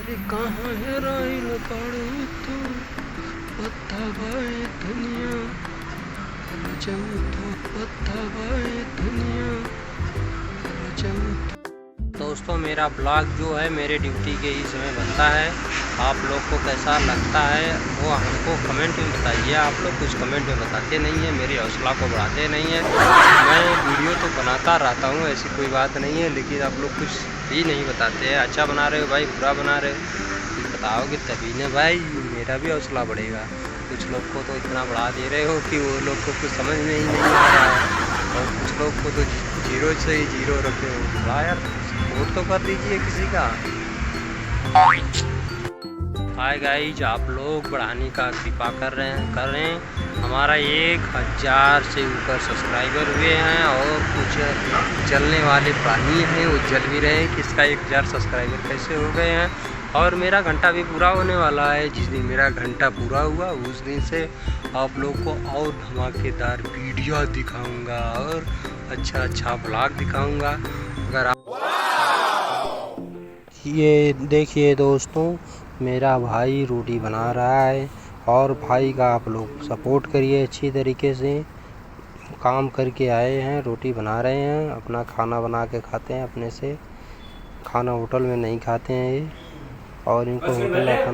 अरे कहाँ है राइल पाड़ू तो पत्ता बाए दुनिया जाऊँ तो पत्ता बाए दुनिया जाऊँ। दोस्तों मेरा ब्लॉग जो है मेरे ड्यूटी के ही समय बनता है। आप लोग को कैसा लगता है वो हमको कमेंट में बताइए। आप लोग कुछ कमेंट में बताते नहीं हैं, मेरी हौसला को बढ़ाते नहीं हैं। मैं वीडियो तो बनाता रहता हूँ, ऐसी कोई बात नहीं है, लेकिन आप लोग कुछ भी नहीं बताते हैं। अच्छा बना रहे हो भाई, बुरा बना रहे हो बताओगे तभी ना भाई मेरा भी हौसला बढ़ेगा। कुछ लोग को तो इतना बढ़ा दे रहे हो कि वो लोग को कुछ समझ में ही नहीं आ रहा है, और कुछ लोग को तो जीरो से ही जीरो रखे हो। थोड़ा यार सपोर्ट तो कर दीजिए किसी का। हाय गाइज, आप लोग बढ़ाने का कृपा कर रहे हैं। हमारा 1000 से ऊपर सब्सक्राइबर हुए हैं, और कुछ जलने वाले प्राणी हैं वो जल भी रहे हैं कि इसका 1000 सब्सक्राइबर कैसे हो गए हैं। और मेरा घंटा भी पूरा होने वाला है। जिस दिन मेरा घंटा पूरा हुआ उस दिन से आप लोग को और धमाकेदार वीडियो दिखाऊंगा और अच्छा ब्लॉग दिखाऊंगा। अगर आप ये देखिए दोस्तों, मेरा भाई रोटी बना रहा है, और भाई का आप लोग सपोर्ट करिए अच्छी तरीके से। काम करके आए हैं, रोटी बना रहे हैं, अपना खाना बना के खाते हैं अपने से। खाना होटल में नहीं खाते हैं ये, और इनको होटल का खाना